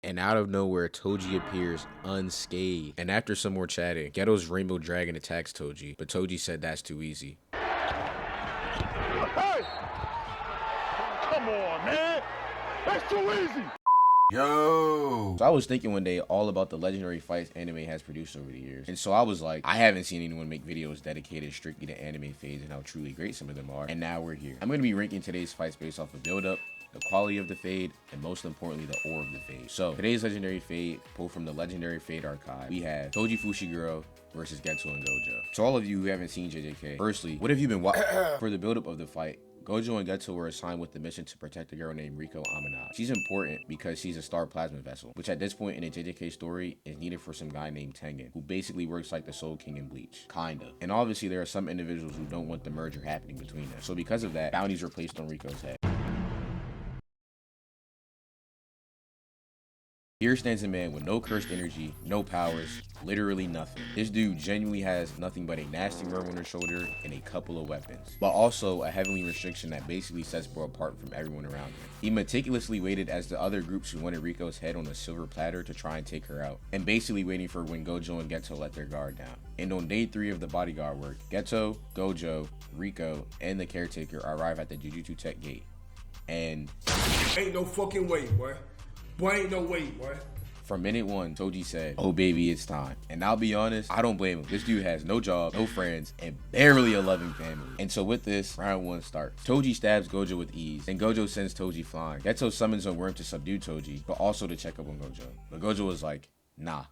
and out of nowhere, Toji appears unscathed. And after some more chatting, Geto's Rainbow Dragon attacks Toji, but Toji said that's too easy. Hey! Come on, man! That's too easy! Yo! So I was thinking one day all about the legendary fights anime has produced over the years. And so I was like, I haven't seen anyone make videos dedicated strictly to anime fades and how truly great some of them are. And now we're here. I'm going to be ranking today's fights based off of build-up, the quality of the fade, and most importantly, the ore of the fade. So today's legendary fade, pulled from the legendary fade archive, we have Toji Fushiguro versus Geto and Gojo. To all of you who haven't seen JJK, firstly, what have you been watching? For the build-up of the fight, Gojo and Geto were assigned with the mission to protect a girl named Riko Amanai. She's important because she's a star plasma vessel, which at this point in the JJK story is needed for some guy named Tengen, who basically works like the Soul King in Bleach. Kinda. And obviously there are some individuals who don't want the merger happening between them. So because of that, bounties were placed on Riko's head. Here stands a man with no cursed energy, no powers, literally nothing. This dude genuinely has nothing but a nasty worm on his shoulder and a couple of weapons, but also a heavenly restriction that basically sets bro apart from everyone around him. He meticulously waited as the other groups who wanted Riko's head on a silver platter to try and take her out, and basically waiting for when Gojo and Geto let their guard down. And on day 3 of the bodyguard work, Geto, Gojo, Riko, and the caretaker arrive at the Jujutsu Tech gate. And ain't no fucking way, boy. Boy, ain't no way, boy. From minute 1, Toji said, "Oh baby, it's time." And I'll be honest, I don't blame him. This dude has no job, no friends, and barely a loving family. And so with this, round 1 starts. Toji stabs Gojo with ease, and Gojo sends Toji flying. Geto summons a worm to subdue Toji, but also to check up on Gojo. But Gojo was like, "Nah,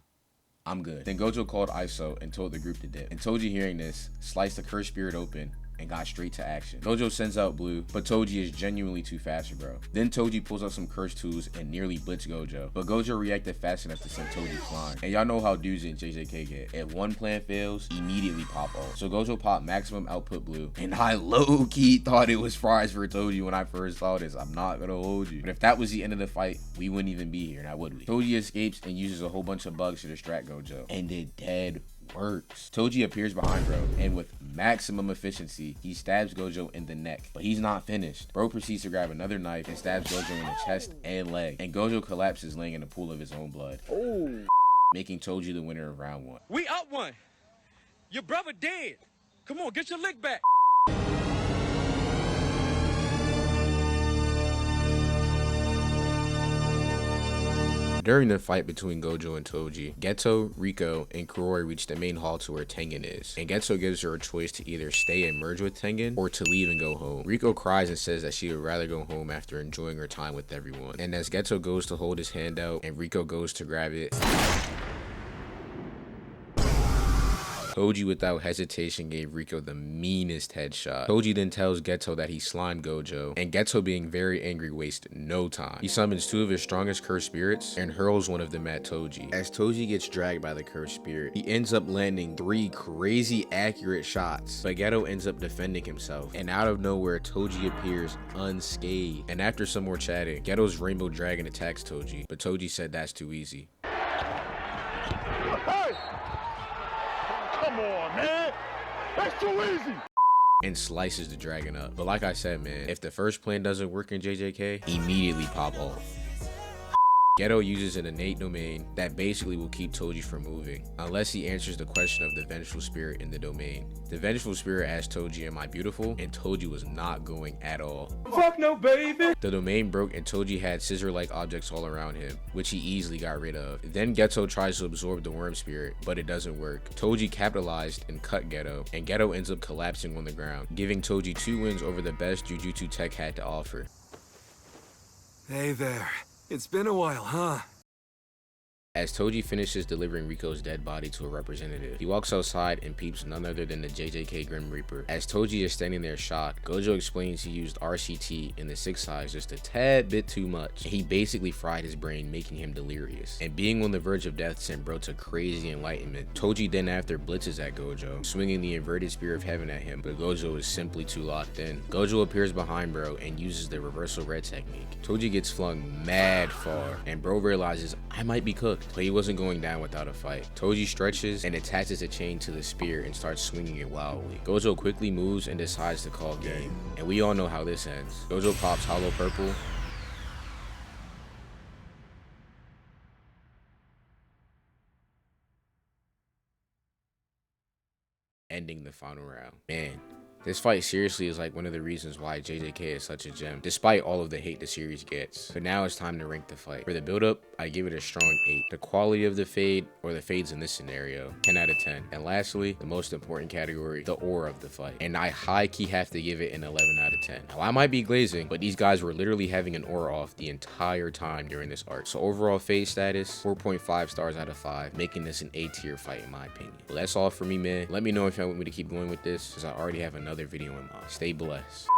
I'm good." Then Gojo called Iso and told the group to dip. And Toji, hearing this, sliced the cursed spirit open and got straight to action. Gojo sends out Blue, but Toji is genuinely too fast for bro. Then Toji pulls out some cursed tools and nearly blitz Gojo, but Gojo reacted fast enough to send Toji flying. And y'all know how dudes in JJK get. If one plan fails, immediately pop off. So Gojo popped maximum output Blue, and I low-key thought it was fries for Toji when I first saw this. I'm not gonna hold you. But if that was the end of the fight, we wouldn't even be here, now would we? Toji escapes and uses a whole bunch of bugs to distract Gojo, and it dead works. Toji appears behind bro, and with maximum efficiency, he stabs Gojo in the neck, but he's not finished. Bro proceeds to grab another knife and stabs Gojo in the chest and leg, and Gojo collapses, laying in a pool of his own blood. Ooh. Making Toji the winner of round 1. We up 1. Your brother dead. Come on, get your lick back. During the fight between Gojo and Toji, Geto, Riko, and Kuroi reach the main hall to where Tengen is, and Geto gives her a choice to either stay and merge with Tengen or to leave and go home. Riko cries and says that she would rather go home after enjoying her time with everyone, and as Geto goes to hold his hand out and Riko goes to grab it, Toji without hesitation gave Riko the meanest headshot. Toji then tells Geto that he slimed Gojo, and Geto, being very angry, wastes no time. He summons 2 of his strongest cursed spirits and hurls one of them at Toji. As Toji gets dragged by the cursed spirit, he ends up landing 3 crazy accurate shots, but Geto ends up defending himself, and out of nowhere, Toji appears unscathed. And after some more chatting, Geto's Rainbow Dragon attacks Toji, but Toji said that's too easy. Hey! Come on, man! That's too easy! And slices the dragon up. But like I said, man, if the first plan doesn't work in JJK, immediately pop off. Geto uses an innate domain that basically will keep Toji from moving, unless he answers the question of the vengeful spirit in the domain. The vengeful spirit asked Toji, "Am I beautiful?" And Toji was not going at all. Fuck no, baby. The domain broke and Toji had scissor-like objects all around him, which he easily got rid of. Then Geto tries to absorb the worm spirit, but it doesn't work. Toji capitalized and cut Geto, and Geto ends up collapsing on the ground, giving Toji 2 wins over the best Jujutsu Tech had to offer. Hey there. It's been a while, huh? As Toji finishes delivering Riko's dead body to a representative, he walks outside and peeps none other than the JJK Grim Reaper. As Toji is standing there shocked, Gojo explains he used RCT in the 6 size just a tad bit too much, and he basically fried his brain, making him delirious. And being on the verge of death sent bro to crazy enlightenment. Toji then after blitzes at Gojo, swinging the inverted spear of heaven at him, but Gojo is simply too locked in. Gojo appears behind bro and uses the reversal red technique. Toji gets flung mad far, and bro realizes I might be cooked. But he wasn't going down without a fight. Toji stretches and attaches a chain to the spear and starts swinging it wildly. Gojo quickly moves and decides to call game. And we all know how this ends. Gojo pops hollow purple ending the final round. Man, this fight seriously is like one of the reasons why JJK is such a gem, despite all of the hate the series gets. But now it's time to rank the fight. For the build-up, I give it a strong 8. The quality of the fade, or the fades in this scenario, 10 out of 10. And lastly, the most important category, the aura of the fight. And I high-key have to give it an 11 out of 10. Now, I might be glazing, but these guys were literally having an aura off the entire time during this arc. So overall fade status, 4.5 stars out of 5, making this an A-tier fight in my opinion. Well, that's all for me, man. Let me know if you want me to keep going with this, because I already have another video in mind. Stay blessed.